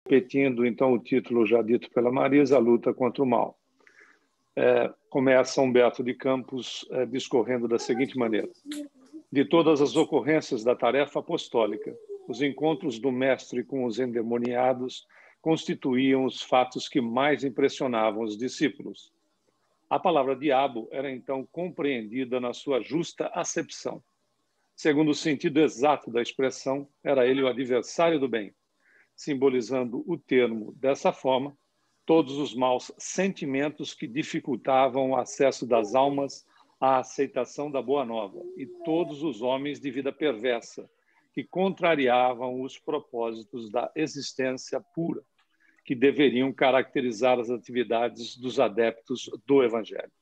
Repetindo, então, o título já dito pela Marisa, A Luta contra o Mal. Começa Humberto de Campos discorrendo da seguinte maneira: de todas as ocorrências da tarefa apostólica, os encontros do mestre com os endemoniados constituíam os fatos que mais impressionavam os discípulos. A palavra diabo era então compreendida na sua justa acepção. Segundo o sentido exato da expressão, era ele o adversário do bem, simbolizando o termo dessa forma todos os maus sentimentos que dificultavam o acesso das almas à aceitação da boa nova e todos os homens de vida perversa que contrariavam os propósitos da existência pura, que deveriam caracterizar as atividades dos adeptos do Evangelho.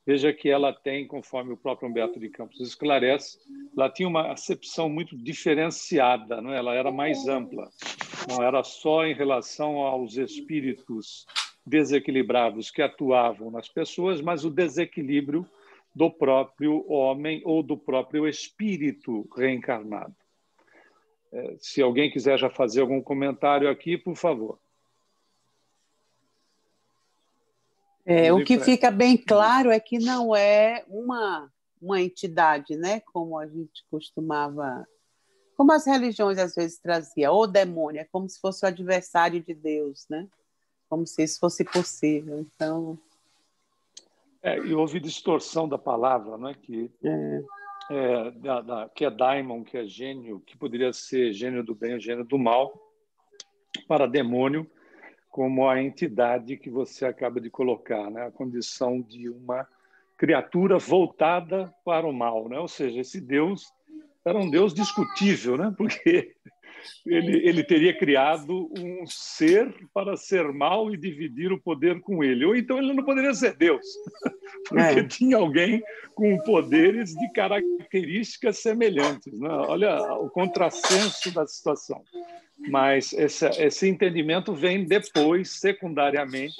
Veja que ela tem, conforme o próprio Humberto de Campos esclarece, ela tinha uma acepção muito diferenciada, não é? Ela era mais ampla, não era só em relação aos espíritos desequilibrados que atuavam nas pessoas, mas o desequilíbrio do próprio homem ou do próprio espírito reencarnado. Se alguém quiser já fazer algum comentário aqui, por favor. O que fica bem claro é que não é uma entidade, né? Como a gente costumava, como as religiões às vezes traziam, o demônio, é como se fosse o adversário de Deus, né? Como se isso fosse possível. Então, e houve distorção da palavra, não é? Que é daimon, que é gênio, que poderia ser gênio do bem ou gênio do mal, para demônio, como a entidade que você acaba de colocar, né? A condição de uma criatura voltada para o mal, né? Ou seja, esse Deus era um Deus discutível, né? Porque ele teria criado um ser para ser mal e dividir o poder com ele. Ou então ele não poderia ser Deus, porque tinha alguém com poderes de características semelhantes, né? Olha o contrassenso da situação. Mas esse entendimento vem depois, secundariamente,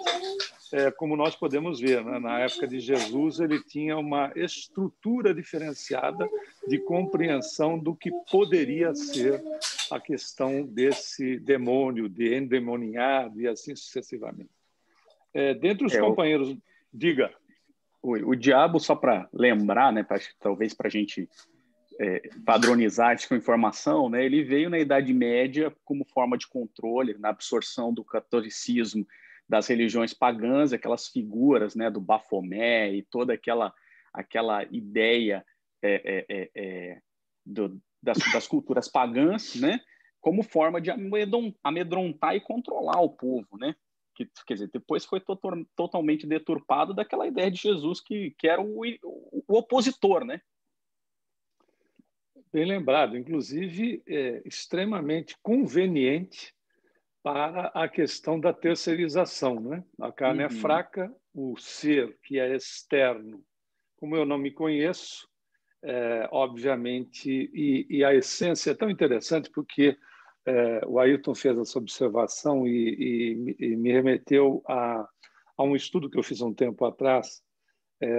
como nós podemos ver, né? Na época de Jesus, ele tinha uma estrutura diferenciada de compreensão do que poderia ser a questão desse demônio, de endemoniado e assim sucessivamente. Dentre os companheiros, diga. O diabo, só para lembrar, né, talvez para a gente padronizar essa informação, né, ele veio na Idade Média como forma de controle, na absorção do catolicismo, das religiões pagãs, aquelas figuras, né, do Bafomé e toda aquela ideia das culturas pagãs, né, como forma de amedrontar e controlar o povo, né? Quer dizer, depois foi totalmente deturpado daquela ideia de Jesus que era o opositor, né? Bem lembrado, inclusive extremamente conveniente para a questão da terceirização, né? A carne é fraca, o ser que é externo, como eu não me conheço, obviamente, e a essência é tão interessante porque o Ayrton fez essa observação e me remeteu a um estudo que eu fiz há um tempo atrás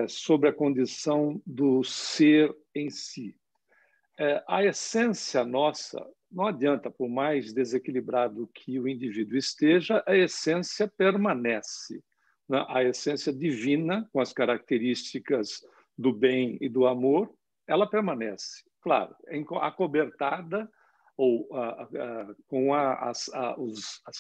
sobre a condição do ser em si. A essência nossa, não adianta, por mais desequilibrado que o indivíduo esteja, a essência permanece, né? A essência divina, com as características do bem e do amor, ela permanece. Claro, acobertada ou com as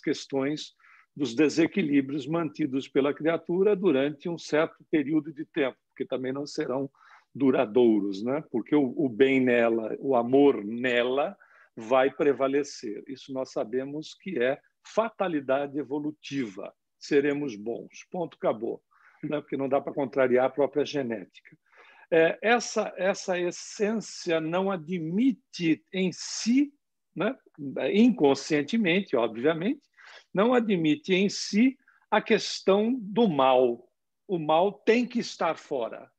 questões dos desequilíbrios mantidos pela criatura durante um certo período de tempo, que também não serão duradouros, né? Porque o bem nela, o amor nela vai prevalecer. Isso nós sabemos que é fatalidade evolutiva. Seremos bons. Ponto, acabou. Né? Porque não dá para contrariar a própria genética. Essa essência não admite em si, né? Inconscientemente, obviamente, não admite em si a questão do mal. O mal tem que estar fora.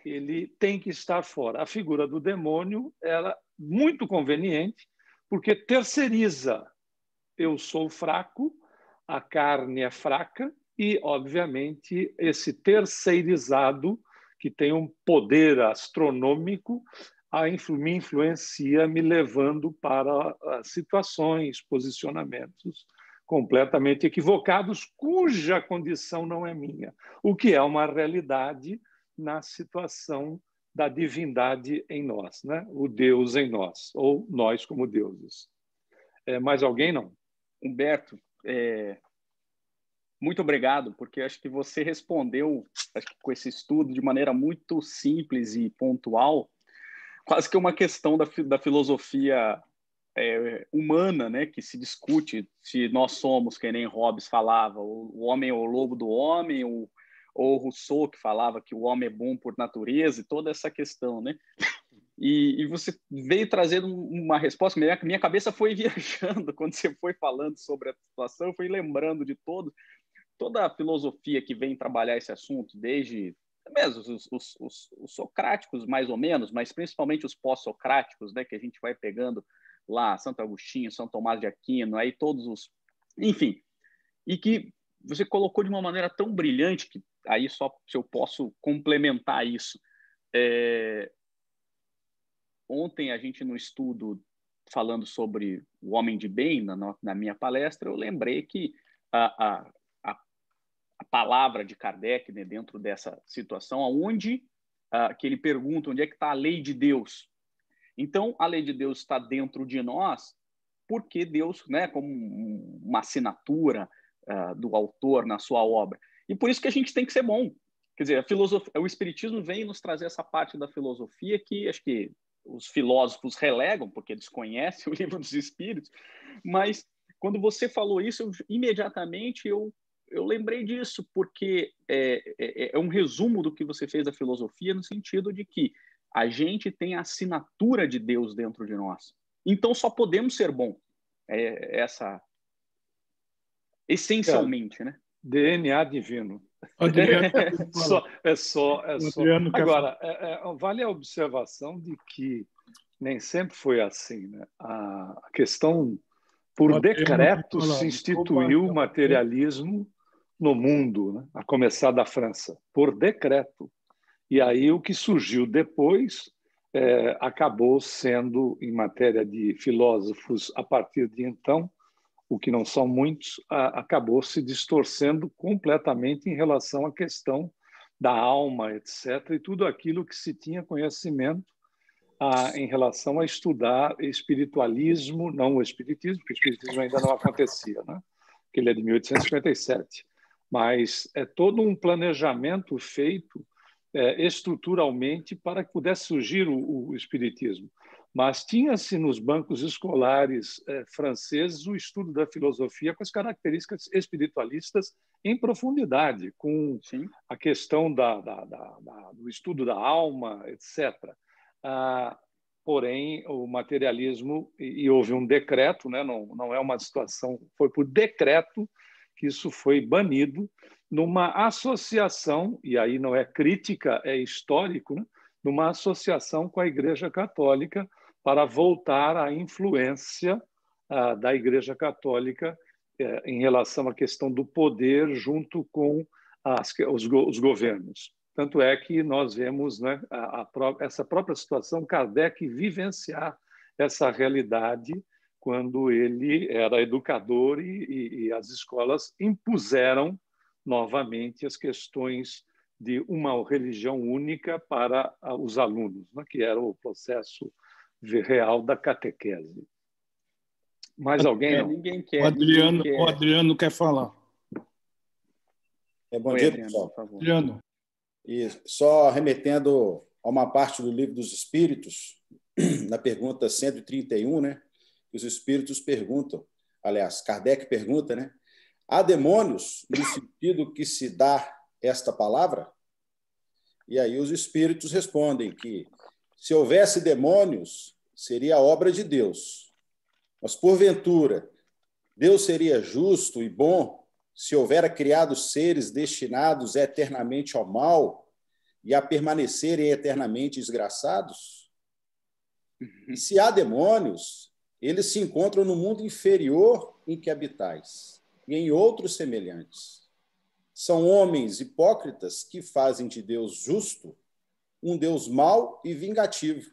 Ele tem que estar fora. A figura do demônio era muito conveniente, porque terceiriza. Eu sou fraco, a carne é fraca, e, obviamente, esse terceirizado, que tem um poder astronômico, me influencia, me levando para situações, posicionamentos completamente equivocados, cuja condição não é minha, o que é uma realidade na situação da divindade em nós, né? O Deus em nós, ou nós como deuses. Mais alguém, não? Humberto, muito obrigado, porque acho que você respondeu, acho que com esse estudo de maneira muito simples e pontual, quase que uma questão da filosofia humana, né, que se discute se nós somos, que nem Hobbes falava, o homem é o lobo do homem, ou Rousseau, que falava que o homem é bom por natureza, e toda essa questão, né? E você veio trazendo uma resposta, minha cabeça foi viajando quando você foi falando sobre a situação, eu fui lembrando de toda a filosofia que vem trabalhar esse assunto, desde mesmo os socráticos, mais ou menos, mas principalmente os pós-socráticos, né, que a gente vai pegando lá, Santo Agostinho, São Tomás de Aquino, aí todos os... Enfim, e que você colocou de uma maneira tão brilhante, que aí só se eu posso complementar isso. Ontem, a gente, no estudo, falando sobre o homem de bem, na minha palestra, eu lembrei que a palavra de Kardec, né, dentro dessa situação, onde que ele pergunta onde é que está a lei de Deus. Então, a lei de Deus está dentro de nós, porque Deus, né, como uma assinatura do autor na sua obra. E por isso que a gente tem que ser bom. Quer dizer, o Espiritismo vem nos trazer essa parte da filosofia que acho que os filósofos relegam, porque desconhecem o Livro dos Espíritos, mas quando você falou isso, imediatamente eu lembrei disso, porque é um resumo do que você fez da filosofia, no sentido de que a gente tem a assinatura de Deus dentro de nós. Então, só podemos ser bom. Essencialmente, né? DNA divino. Adriano, é só. Agora, vale a observação de que nem sempre foi assim, né? A questão, por decreto, se instituiu o materialismo no mundo, né? A começar da França, por decreto. E aí o que surgiu depois acabou sendo, em matéria de filósofos, a partir de então, o que não são muitos, acabou se distorcendo completamente em relação à questão da alma, etc., e tudo aquilo que se tinha conhecimento em relação a estudar espiritualismo, não o espiritismo, porque o espiritismo ainda não acontecia, né? Porque ele é de 1857. Mas é todo um planejamento feito estruturalmente para que pudesse surgir o espiritismo. Mas tinha-se nos bancos escolares franceses o estudo da filosofia com as características espiritualistas em profundidade, com Sim. a questão do estudo da alma, etc. Porém, o materialismo, e houve um decreto, né? Não é uma situação, foi por decreto que isso foi banido, numa associação, e aí não é crítica, é histórico, né? Numa associação com a Igreja Católica para voltar à influência da Igreja Católica em relação à questão do poder junto com os governos. Tanto é que nós vemos, né, essa própria situação, Kardec vivenciar essa realidade quando ele era educador e as escolas impuseram novamente as questões de uma religião única para os alunos, né, que era o processo real da catequese. Mais alguém? Não? Ninguém quer. O Adriano quer falar. Bom dia, pessoal. Por favor. Adriano. E só remetendo a uma parte do Livro dos Espíritos, na pergunta 131, né? Os Espíritos perguntam, aliás, Kardec pergunta, né? Há demônios no sentido que se dá esta palavra? E aí os Espíritos respondem que se houvesse demônios, seria obra de Deus. Mas, porventura, Deus seria justo e bom se houvera criado seres destinados eternamente ao mal e a permanecerem eternamente desgraçados? E se há demônios, eles se encontram no mundo inferior em que habitais e em outros semelhantes. São homens hipócritas que fazem de Deus justo um Deus mau e vingativo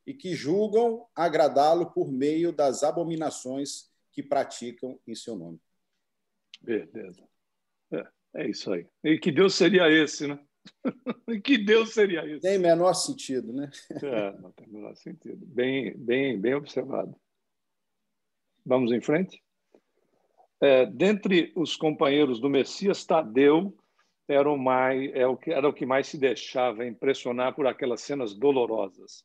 e que julgam agradá-lo por meio das abominações que praticam em seu nome. Beleza. É isso aí. E que Deus seria esse, né? Que Deus seria esse? Tem menor sentido, né? Não tem menor sentido. Bem observado. Vamos em frente? Dentre os companheiros do Messias, Tadeu era o que mais se deixava impressionar por aquelas cenas dolorosas.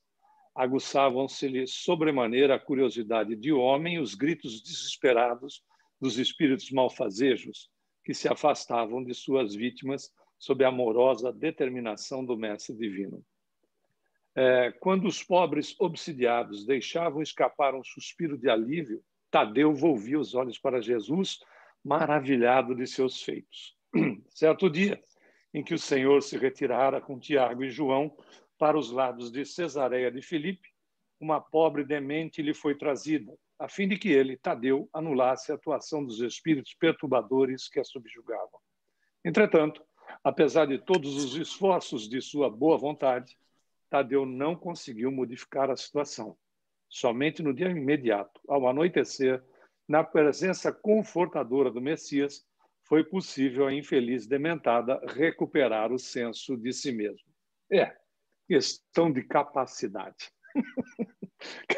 Aguçavam-se-lhe sobremaneira a curiosidade de homem e os gritos desesperados dos espíritos malfazejos que se afastavam de suas vítimas sob a amorosa determinação do Mestre Divino. Quando os pobres obsidiados deixavam escapar um suspiro de alívio, Tadeu volvia os olhos para Jesus, maravilhado de seus feitos. Certo dia, em que o Senhor se retirara com Tiago e João para os lados de Cesareia de Filipe, uma pobre demente lhe foi trazida, a fim de que ele, Tadeu, anulasse a atuação dos espíritos perturbadores que a subjugavam. Entretanto, apesar de todos os esforços de sua boa vontade, Tadeu não conseguiu modificar a situação. Somente no dia imediato, ao anoitecer, na presença confortadora do Messias, foi possível à infeliz dementada recuperar o senso de si mesmo. Questão de capacidade.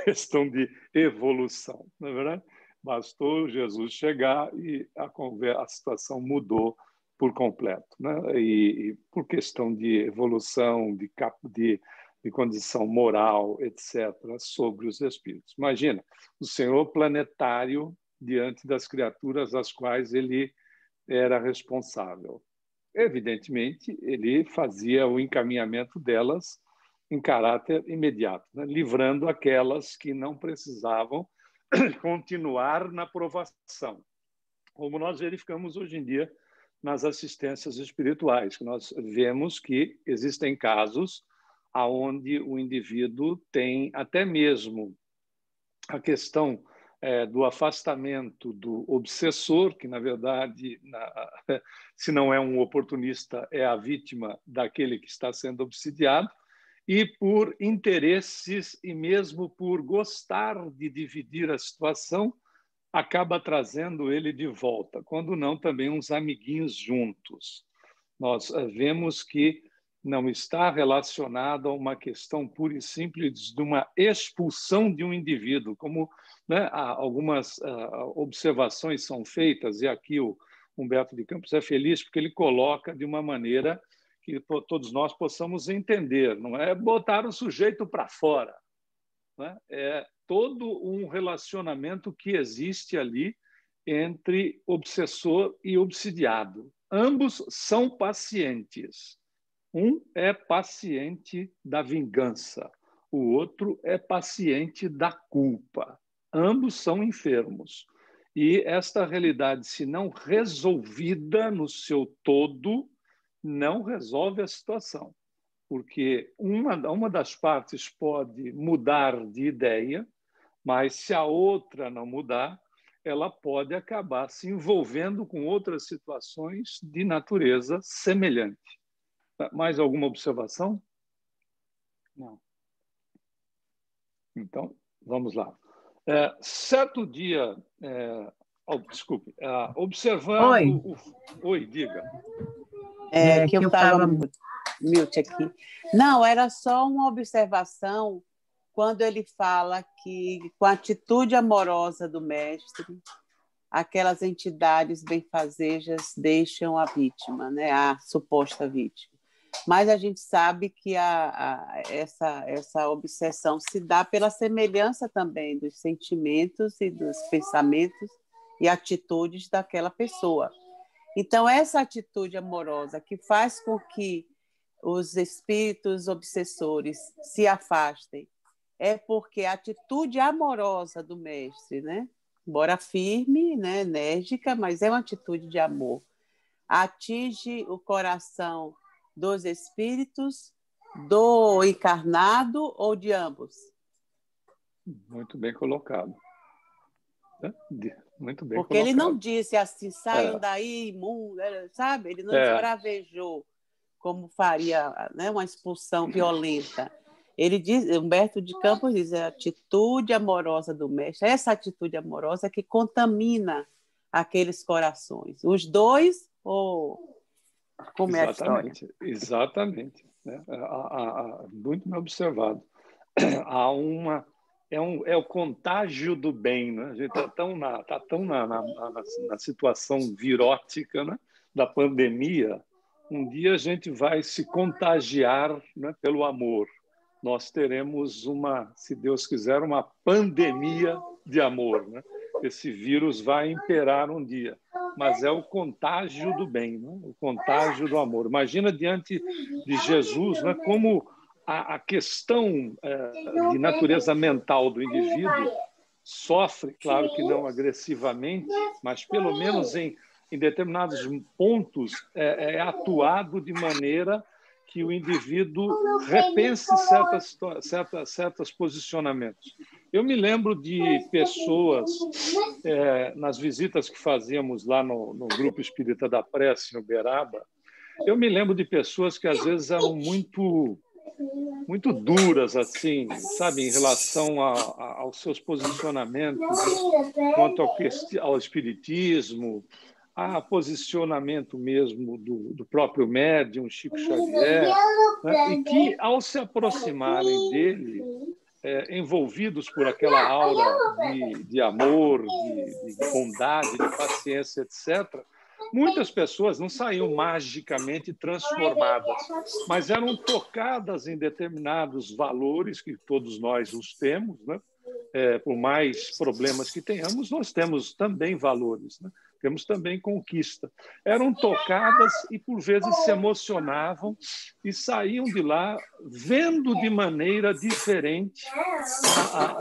Questão de evolução, não é verdade? Bastou Jesus chegar e a situação mudou por completo, né? E por questão de evolução, de condição moral, etc., sobre os espíritos. Imagina, o Senhor planetário diante das criaturas às quais ele era responsável. Evidentemente, ele fazia o encaminhamento delas em caráter imediato, né? Livrando aquelas que não precisavam continuar na provação, como nós verificamos hoje em dia nas assistências espirituais, que nós vemos que existem casos onde o indivíduo tem até mesmo a questão do afastamento do obsessor, que, na verdade, se não é um oportunista, é a vítima daquele que está sendo obsidiado, e por interesses e mesmo por gostar de dividir a situação, acaba trazendo ele de volta, quando não também uns amiguinhos juntos. Nós vemos que não está relacionado a uma questão pura e simples de uma expulsão de um indivíduo, como, né, algumas observações são feitas, e aqui o Humberto de Campos é feliz porque ele coloca de uma maneira que todos nós possamos entender, não é botar o sujeito para fora, né? É todo um relacionamento que existe ali entre obsessor e obsidiado. Ambos são pacientes. Um é paciente da vingança, o outro é paciente da culpa. Ambos são enfermos. E esta realidade, se não resolvida no seu todo, não resolve a situação, porque uma das partes pode mudar de ideia, mas se a outra não mudar, ela pode acabar se envolvendo com outras situações de natureza semelhante. Mais alguma observação? Não. Então, vamos lá. Certo dia, desculpe, observando... Oi, diga. Que eu estava mute aqui. Não, era só uma observação quando ele fala que, com a atitude amorosa do mestre, aquelas entidades benfazejas deixam a vítima, né, a suposta vítima. Mas a gente sabe que essa obsessão se dá pela semelhança também dos sentimentos e dos pensamentos e atitudes daquela pessoa. Então, essa atitude amorosa que faz com que os espíritos obsessores se afastem é porque a atitude amorosa do mestre, né? Embora firme, né, enérgica, mas é uma atitude de amor, atinge o coração dos espíritos, do encarnado ou de ambos? Muito bem colocado. Muito bem porque colocado. Ele não disse assim, saiam daí, imundo, sabe? Ele não esbravejou como faria, né, uma expulsão violenta. Ele diz, Humberto de Campos diz, a atitude amorosa do mestre, essa atitude amorosa que contamina aqueles corações? Os dois ou como é a história? Exatamente. Né? Muito bem observado. É o contágio do bem. Né? A gente está tão na situação virótica, né, da pandemia. Um dia a gente vai se contagiar, né, pelo amor. Nós teremos se Deus quiser, uma pandemia de amor. Né? Esse vírus vai imperar um dia, mas é o contágio do bem, né? O contágio do amor. Imagina diante de Jesus, né, como a questão de natureza mental do indivíduo sofre, claro que não agressivamente, mas pelo menos em determinados pontos é atuado de maneira que o indivíduo repense certos posicionamentos. Eu me lembro de pessoas, nas visitas que fazíamos lá no Grupo Espírita da Prece, no Uberaba, eu me lembro de pessoas que às vezes eram muito duras, assim, sabe, em relação aos seus posicionamentos quanto ao espiritismo, a posicionamento mesmo do próprio médium Chico Xavier, né? E que, ao se aproximarem dele, envolvidos por aquela aura de amor, de bondade, de paciência, etc., muitas pessoas não saíam magicamente transformadas, mas eram tocadas em determinados valores que todos nós os temos, né? Por mais problemas que tenhamos, nós temos também valores, né? Temos também conquista. Eram tocadas e, por vezes, se emocionavam e saíam de lá vendo de maneira diferente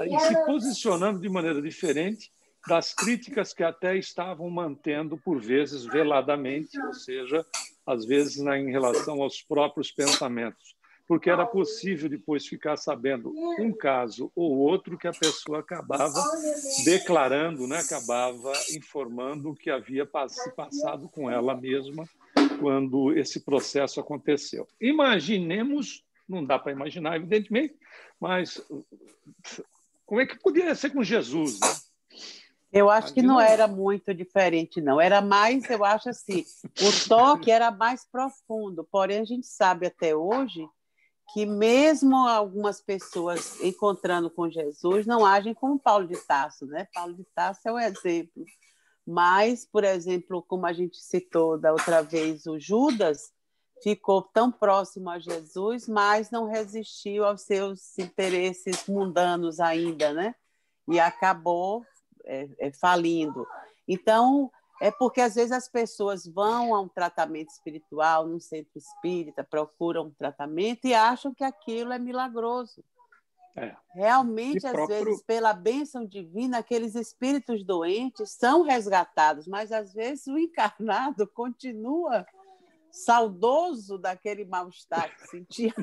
e se posicionando de maneira diferente das críticas que até estavam mantendo, por vezes, veladamente, ou seja, às vezes em relação aos próprios pensamentos, porque era possível depois ficar sabendo um caso ou outro que a pessoa acabava declarando, né? Acabava informando o que havia se passado com ela mesma quando esse processo aconteceu. Imaginemos, não dá para imaginar, evidentemente, mas como é que poderia ser com Jesus, né? Eu acho que não era muito diferente, não. Era mais, eu acho assim, o toque era mais profundo. Porém, a gente sabe até hoje que mesmo algumas pessoas encontrando com Jesus não agem como Paulo de Tarso, né? Paulo de Tarso é o exemplo. Mas, por exemplo, como a gente citou da outra vez, o Judas ficou tão próximo a Jesus, mas não resistiu aos seus interesses mundanos ainda, né? E acabou falindo. Então, é porque às vezes as pessoas vão a um tratamento espiritual, num centro espírita, procuram um tratamento e acham que aquilo é milagroso. Realmente, às vezes, pela bênção divina, aqueles espíritos doentes são resgatados, mas às vezes o encarnado continua saudoso daquele mal-estar que sentia.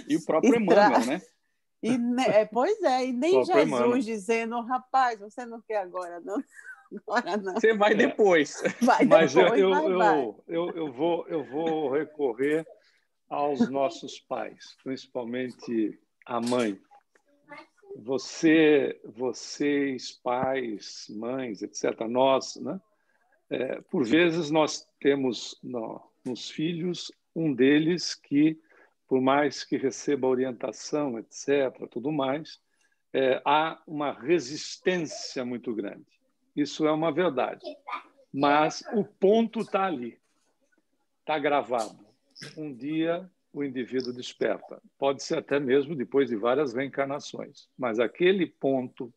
E o próprio Emmanuel, né? Pois é, e nem Jesus Emmanuel dizendo, rapaz, você não quer agora, não? Agora não. Você vai depois. Mas eu vou recorrer aos nossos pais, principalmente a mãe. Vocês, pais, mães, etc., nós, né? Por vezes nós temos nos filhos um deles que, por mais que receba orientação, etc., tudo mais, há uma resistência muito grande. Isso é uma verdade. Mas o ponto está ali, está gravado. Um dia o indivíduo desperta. Pode ser até mesmo depois de várias reencarnações. Mas aquele ponto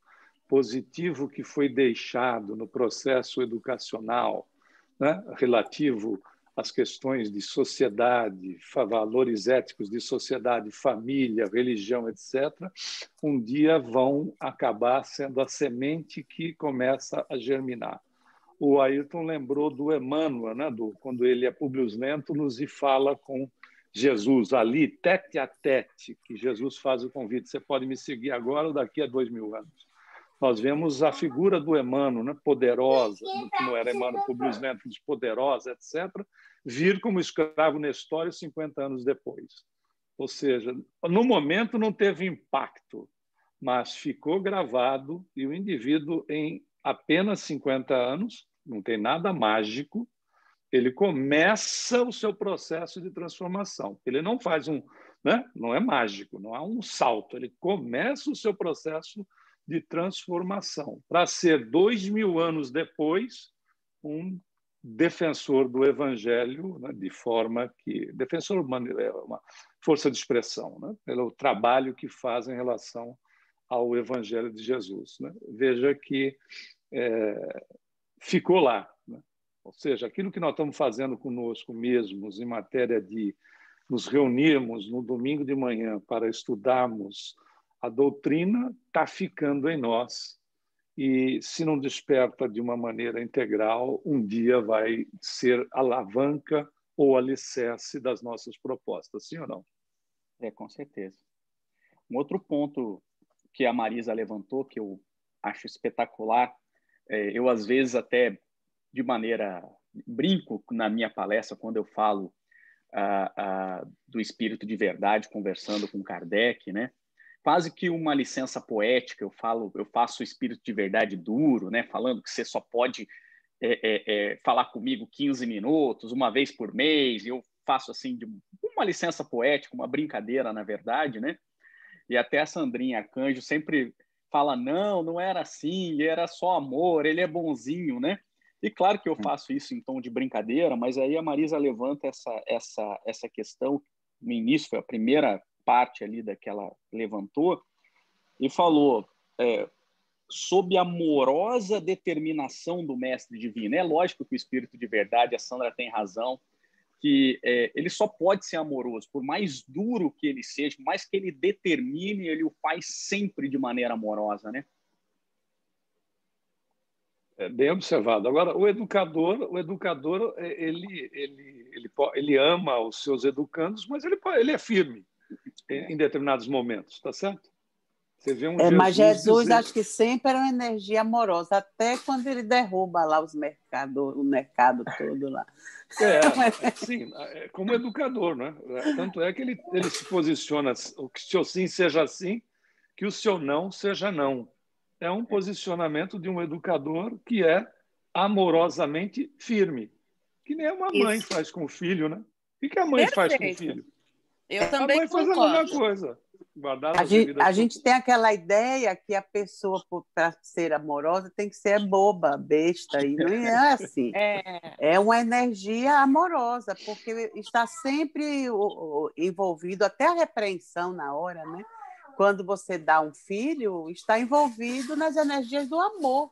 positivo que foi deixado no processo educacional, né, relativo às questões de sociedade, valores éticos de sociedade, família, religião, etc., um dia vão acabar sendo a semente que começa a germinar. O Ayrton lembrou do Emmanuel, né, quando ele é Públio Lentulus e fala com Jesus ali, tete a tete, que Jesus faz o convite, você pode me seguir agora ou daqui a 2000 anos. Nós vemos a figura do Emmanuel, né, poderosa, que não era Emmanuel Públio Lentulus, poderosa, etc., vir como escravo Nestório 50 anos depois. Ou seja, no momento não teve impacto, mas ficou gravado e o indivíduo, em apenas 50 anos, não tem nada mágico, ele começa o seu processo de transformação. Ele não faz né? Não é mágico, não há um salto. Ele começa o seu processo de transformação para ser 2000 anos depois um defensor do Evangelho, né? De forma que defensor é uma força de expressão, né? Pelo trabalho que faz em relação ao Evangelho de Jesus, né? Veja que ficou lá, né? Ou seja, aquilo que nós estamos fazendo conosco mesmos em matéria de nos reunirmos no domingo de manhã para estudarmos a doutrina, está ficando em nós. E, se não desperta de uma maneira integral, um dia vai ser alavanca ou alicerce das nossas propostas, sim ou não? Com certeza. Um outro ponto que a Marisa levantou, que eu acho espetacular, eu, às vezes, até de maneira... brinco na minha palestra, quando eu falo do espírito de verdade, conversando com Kardec, né? Quase que uma licença poética, eu faço o espírito de verdade duro, né? Falando que você só pode falar comigo 15 minutos, uma vez por mês, eu faço assim, uma licença poética, uma brincadeira, na verdade, né? E até a Sandrinha Arcanjo sempre fala, não era assim, ele era só amor, ele é bonzinho, né? E claro que eu faço isso em tom de brincadeira, mas aí a Marisa levanta essa questão, no início, foi a primeira parte ali da que ela levantou, e falou sob a amorosa determinação do Mestre Divino. É lógico que o Espírito de Verdade, a Sandra tem razão, que ele só pode ser amoroso, por mais duro que ele seja, por mais que ele determine, ele o faz sempre de maneira amorosa, né? Bem observado. Agora, o educador ele ama os seus educandos, mas ele é firme em determinados momentos, tá certo? Você vê mas Jesus acho que sempre era uma energia amorosa, até quando ele derruba lá o mercado todo lá. Sim, como educador, né? Tanto é que ele se posiciona, que o seu sim seja sim, que o seu não seja não. É um posicionamento de um educador que é amorosamente firme, que nem uma mãe faz com o filho, né? O que a mãe faz com o filho? Eu também a mãe faz a mesma coisa. A gente tem aquela ideia que a pessoa, para ser amorosa, tem que ser boba, besta, e não é assim. É uma energia amorosa, porque está sempre envolvido, até a repreensão na hora, né? Quando você dá um filho, está envolvido nas energias do amor.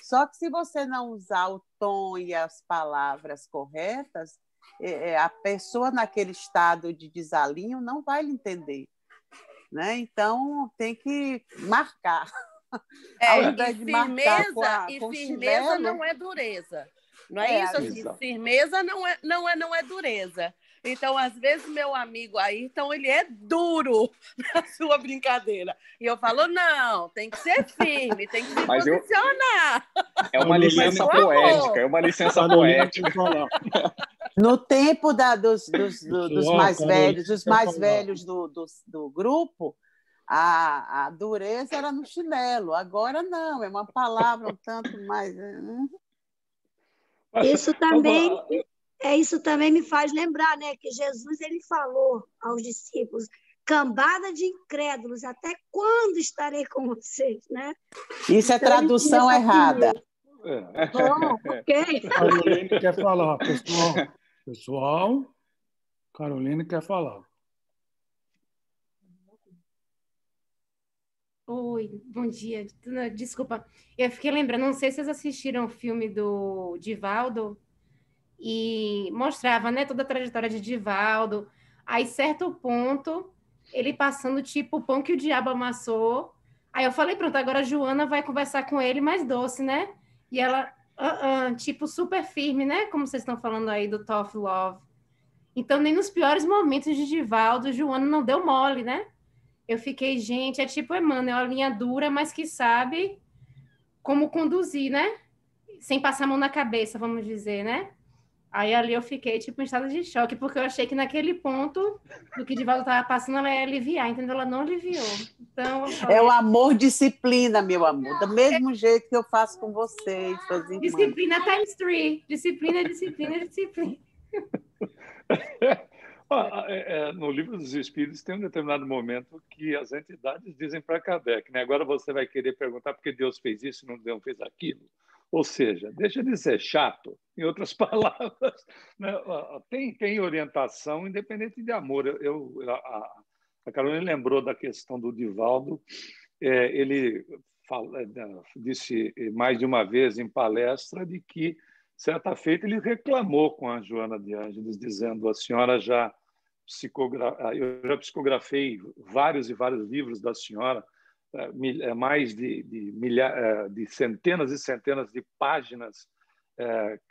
Só que se você não usar o tom e as palavras corretas, a pessoa naquele estado de desalinho não vai lhe entender. Né? Então, tem que marcar. Ao invés de marcar com firmeza não é dureza. Não é isso? Assim, firmeza não é dureza. Então, às vezes, meu amigo Ayrton, ele é duro na sua brincadeira. E eu falo, não, tem que ser firme, tem que se posicionar. É uma licença poética, No tempo dos mais velhos, os mais velhos do grupo, a dureza era no chinelo. Agora não, é uma palavra um tanto mais... Isso também me faz lembrar, né, que Jesus ele falou aos discípulos, cambada de incrédulos, até quando estarei com vocês, né? Isso é tradução errada. Ok. Carolina quer falar, pessoal. Carolina quer falar. Oi, bom dia. Desculpa, eu fiquei lembrando, não sei se vocês assistiram o filme do Divaldo, e mostrava, né, toda a trajetória de Divaldo. Aí, certo ponto, ele passando tipo o pão que o diabo amassou. Aí eu falei, pronto, agora a Joana vai conversar com ele mais doce, né? E ela, tipo, super firme, né? Como vocês estão falando aí do Tough Love. Então, nem nos piores momentos de Divaldo, Joana não deu mole, né? Eu fiquei, gente, é tipo Emmanuel, a linha dura, mas que sabe como conduzir, né? Sem passar a mão na cabeça, vamos dizer, né? Aí ali eu fiquei, tipo, em estado de choque, porque eu achei que naquele ponto do que Divaldo estava passando, ela ia aliviar, entendeu? Ela não aliviou. Então, é o amor disciplina, meu amor. Do mesmo jeito que eu faço com vocês, suas irmãs. Disciplina times 3. Disciplina, disciplina, disciplina. No Livro dos Espíritos tem um determinado momento que as entidades dizem para Kardec, né? Agora você vai querer perguntar por que Deus fez isso e não fez aquilo. Ou seja, deixa de ser chato, em outras palavras, né? Tem orientação independente de amor. A Carolina lembrou da questão do Divaldo. Ele disse mais de uma vez em palestra de que, certa feita, ele reclamou com a Joana de Ângeles, dizendo: a senhora eu já psicografei vários e vários livros da senhora, mais de centenas e centenas de páginas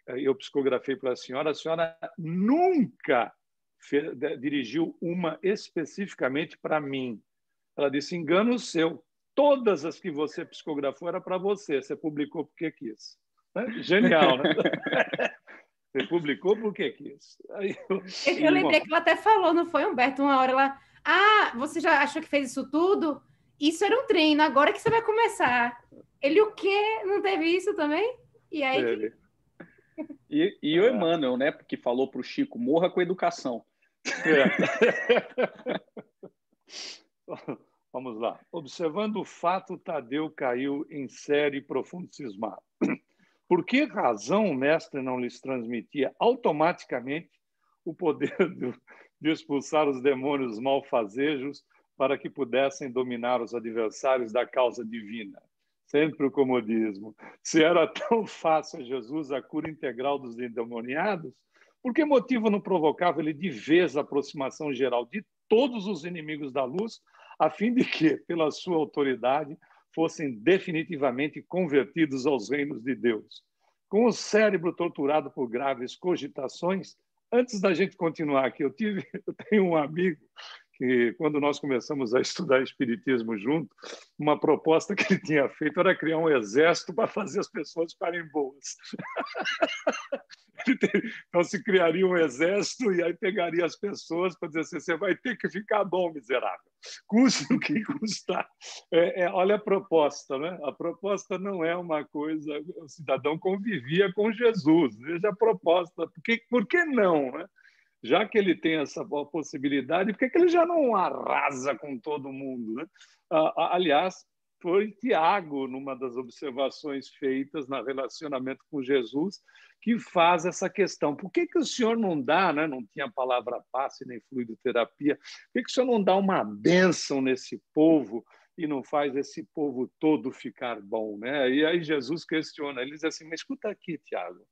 eu psicografei para a senhora nunca dirigiu uma especificamente para mim. Ela disse: engano seu, todas as que você psicografou era para você publicou porque quis. Genial, né? Você publicou porque quis. Eu lembrei que ela até falou, não foi, Humberto? Uma hora ela... você já achou que fez isso tudo? Isso era um treino, agora que você vai começar. Ele o quê? Não teve isso também? E aí... E o Emmanuel, né? Porque falou para o Chico: morra com educação. Vamos lá. Observando o fato, Tadeu caiu em sério profundo cismado. Por que razão o mestre não lhes transmitia automaticamente o poder de expulsar os demônios malfazejos para que pudessem dominar os adversários da causa divina? Sempre o comodismo. Se era tão fácil a Jesus a cura integral dos endemoniados, por que motivo não provocava ele de vez a aproximação geral de todos os inimigos da luz, a fim de que, pela sua autoridade, fossem definitivamente convertidos aos reinos de Deus? Com o cérebro torturado por graves cogitações, antes da gente continuar aqui, eu tenho um amigo que, quando nós começamos a estudar espiritismo junto, uma proposta que ele tinha feito era criar um exército para fazer as pessoas ficarem boas. Então, se criaria um exército e aí pegaria as pessoas para dizer assim: você vai ter que ficar bom, miserável, custe o que custar. Olha a proposta, né? A proposta não é uma coisa... O cidadão convivia com Jesus. Veja a proposta. Por que não, né? Já que ele tem essa possibilidade, por que ele já não arrasa com todo mundo, né? Aliás, foi Tiago, numa das observações feitas no relacionamento com Jesus, que faz essa questão. Por que o senhor não dá, né? Não tinha palavra passe nem fluidoterapia, por que o senhor não dá uma bênção nesse povo e não faz esse povo todo ficar bom, né? E aí Jesus questiona, ele diz assim: mas escuta aqui, Tiago,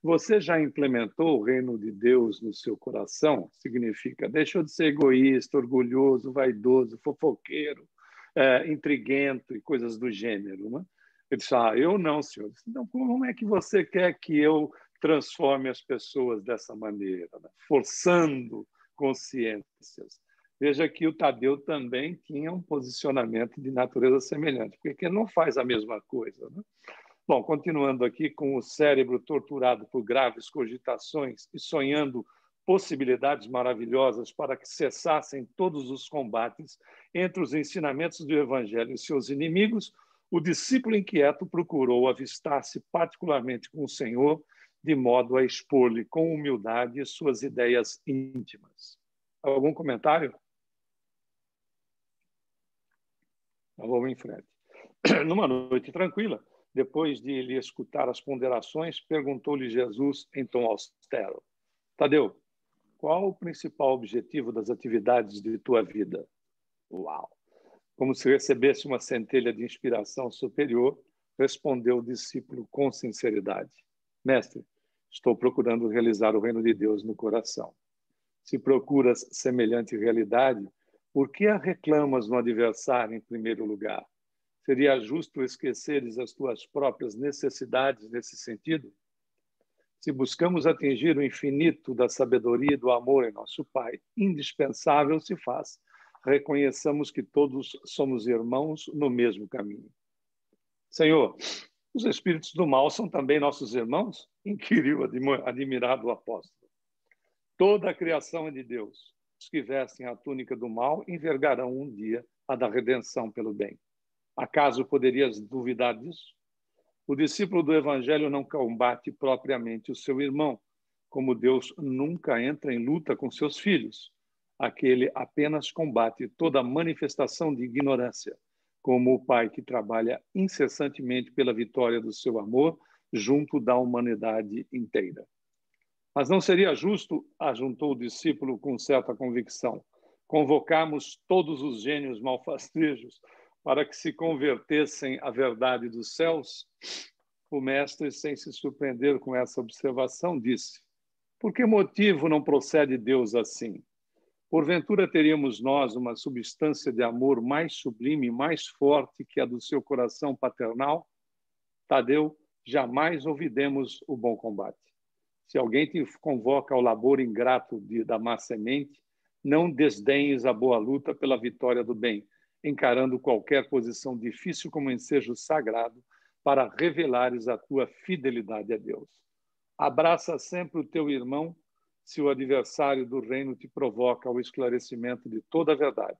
você já implementou o reino de Deus no seu coração? Significa, deixou de ser egoísta, orgulhoso, vaidoso, fofoqueiro, intriguento e coisas do gênero, né? Ele disse: eu não, senhor. Disse: então, como é que você quer que eu transforme as pessoas dessa maneira, né? Forçando consciências. Veja que o Tadeu também tinha um posicionamento de natureza semelhante, porque ele não faz a mesma coisa, né? Bom, continuando aqui, com o cérebro torturado por graves cogitações e sonhando possibilidades maravilhosas para que cessassem todos os combates entre os ensinamentos do Evangelho e seus inimigos, o discípulo inquieto procurou avistar-se particularmente com o Senhor, de modo a expor-lhe com humildade suas ideias íntimas. Algum comentário? Vamos em frente. Numa noite tranquila, depois de lhe escutar as ponderações, perguntou-lhe Jesus em tom austero: Tadeu, qual o principal objetivo das atividades de tua vida? Uau! Como se recebesse uma centelha de inspiração superior, respondeu o discípulo com sinceridade: Mestre, estou procurando realizar o reino de Deus no coração. Se procuras semelhante realidade, por que a reclamas no adversário em primeiro lugar? Seria justo esqueceres as tuas próprias necessidades nesse sentido? Se buscamos atingir o infinito da sabedoria e do amor em nosso Pai, indispensável se faz. Reconheçamos que todos somos irmãos no mesmo caminho. Senhor, os espíritos do mal são também nossos irmãos? Inquiriu admirado o apóstolo. Toda a criação é de Deus. os que vestem a túnica do mal envergarão um dia a da redenção pelo bem. Acaso poderias duvidar disso? O discípulo do Evangelho não combate propriamente o seu irmão, como Deus nunca entra em luta com seus filhos. Aquele apenas combate toda manifestação de ignorância, como o pai que trabalha incessantemente pela vitória do seu amor junto da humanidade inteira. Mas não seria justo, ajuntou o discípulo com certa convicção, convocarmos todos os gênios malfastejos para que se convertessem à verdade dos céus? O mestre, sem se surpreender com essa observação, disse: por que motivo não procede Deus assim? Porventura teríamos nós uma substância de amor mais sublime, mais forte que a do seu coração paternal? Tadeu, jamais ouvidemos o bom combate. Se alguém te convoca ao labor ingrato da má semente, não desdenhes a boa luta pela vitória do bem, encarando qualquer posição difícil como ensejo sagrado para revelares a tua fidelidade a Deus. Abraça sempre o teu irmão se o adversário do reino te provoca ao esclarecimento de toda a verdade.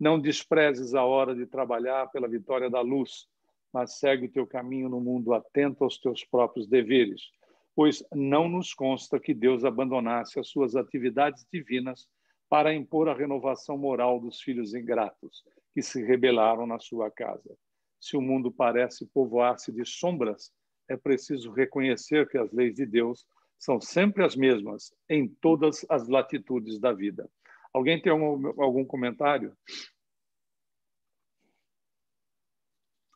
Não desprezes a hora de trabalhar pela vitória da luz, mas segue o teu caminho no mundo atento aos teus próprios deveres, pois não nos consta que Deus abandonasse as suas atividades divinas para impor a renovação moral dos filhos ingratos, que se rebelaram na sua casa. Se o mundo parece povoar-se de sombras, é preciso reconhecer que as leis de Deus são sempre as mesmas em todas as latitudes da vida. Alguém tem algum comentário?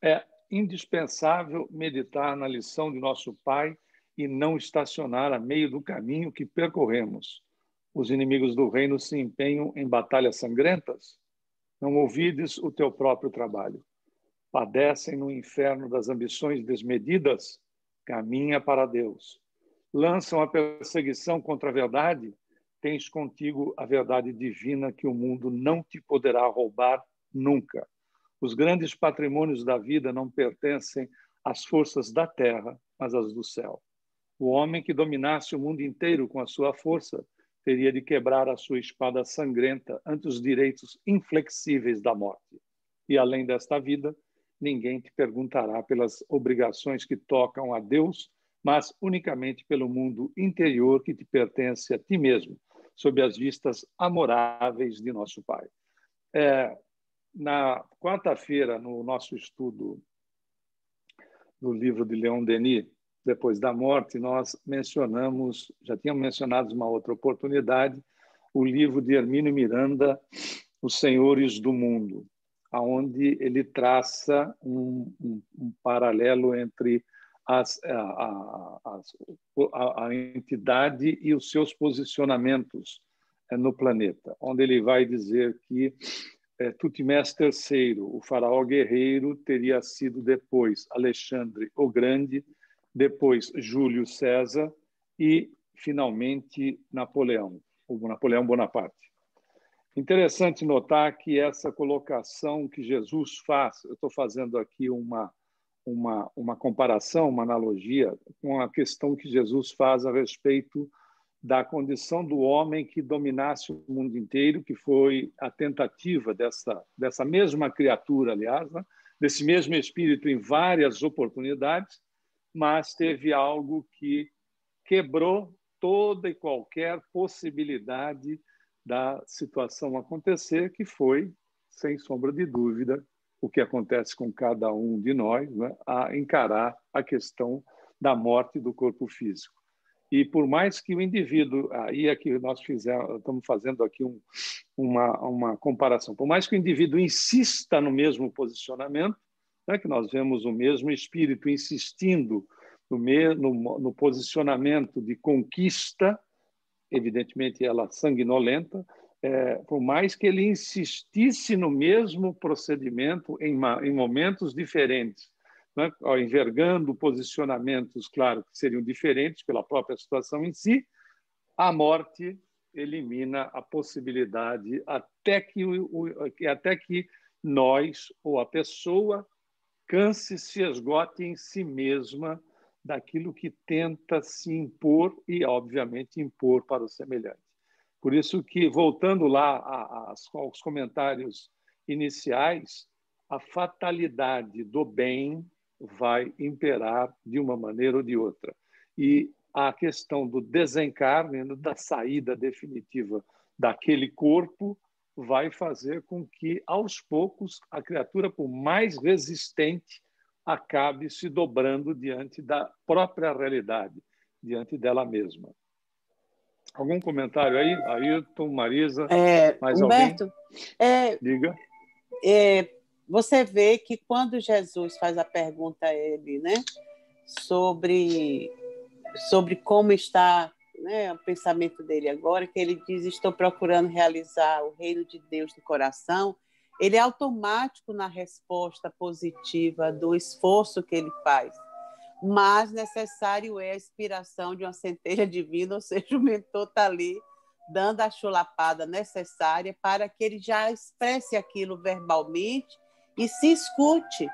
É indispensável meditar na lição de nosso Pai e não estacionar a meio do caminho que percorremos. Os inimigos do reino se empenham em batalhas sangrentas? Não ouvides o teu próprio trabalho. Padecem no inferno das ambições desmedidas? Caminha para Deus. Lançam a perseguição contra a verdade? Tens contigo a verdade divina que o mundo não te poderá roubar nunca. Os grandes patrimônios da vida não pertencem às forças da terra, mas às do céu. O homem que dominasse o mundo inteiro com a sua força teria de quebrar a sua espada sangrenta ante os direitos inflexíveis da morte. E além desta vida, ninguém te perguntará pelas obrigações que tocam a Deus, mas unicamente pelo mundo interior que te pertence a ti mesmo, sob as vistas amoráveis de nosso Pai. Na quarta-feira, no nosso estudo do livro de Leon Denis, Depois da Morte, nós mencionamos, já tínhamos mencionado uma outra oportunidade, o livro de Hermínio Miranda, Os Senhores do Mundo, onde ele traça um paralelo entre a entidade e os seus posicionamentos no planeta, onde ele vai dizer que Tutmés III, o faraó guerreiro, teria sido depois Alexandre o Grande, depois Júlio César e, finalmente, Napoleão, o Napoleão Bonaparte. Interessante notar que essa colocação que Jesus faz, eu estou fazendo aqui uma comparação, uma analogia com a questão que Jesus faz a respeito da condição do homem que dominasse o mundo inteiro, que foi a tentativa dessa mesma criatura, aliás, né? Desse mesmo espírito em várias oportunidades, mas teve algo que quebrou toda e qualquer possibilidade da situação acontecer, que foi, sem sombra de dúvida, o que acontece com cada um de nós, né? A encarar a questão da morte do corpo físico. E por mais que o indivíduo, aí é que nós estamos fazendo aqui uma comparação, por mais que o indivíduo insista no mesmo posicionamento, né, que nós vemos o mesmo espírito insistindo no posicionamento de conquista, evidentemente ela sanguinolenta, por mais que ele insistisse no mesmo procedimento em momentos diferentes, né, envergando posicionamentos, claro, que seriam diferentes pela própria situação em si, a morte elimina a possibilidade até que nós, ou a pessoa, canse, se esgote em si mesma daquilo que tenta se impor e, obviamente, impor para o semelhante. Por isso que, voltando lá aos comentários iniciais, a fatalidade do bem vai imperar de uma maneira ou de outra. E a questão do desencarne, da saída definitiva daquele corpo, vai fazer com que, aos poucos, a criatura, por mais resistente, acabe se dobrando diante da própria realidade, diante dela mesma. Algum comentário aí? Ayrton, Marisa, mais Humberto, alguém? Diga. Você vê que quando Jesus faz a pergunta a ele, né, sobre como está, né, o pensamento dele agora, que ele diz: estou procurando realizar o reino de Deus no coração, ele é automático na resposta positiva do esforço que ele faz. Mas necessário é a inspiração de uma centelha divina, ou seja, o mentor está ali dando a chulapada necessária para que ele já expresse aquilo verbalmente e se escute,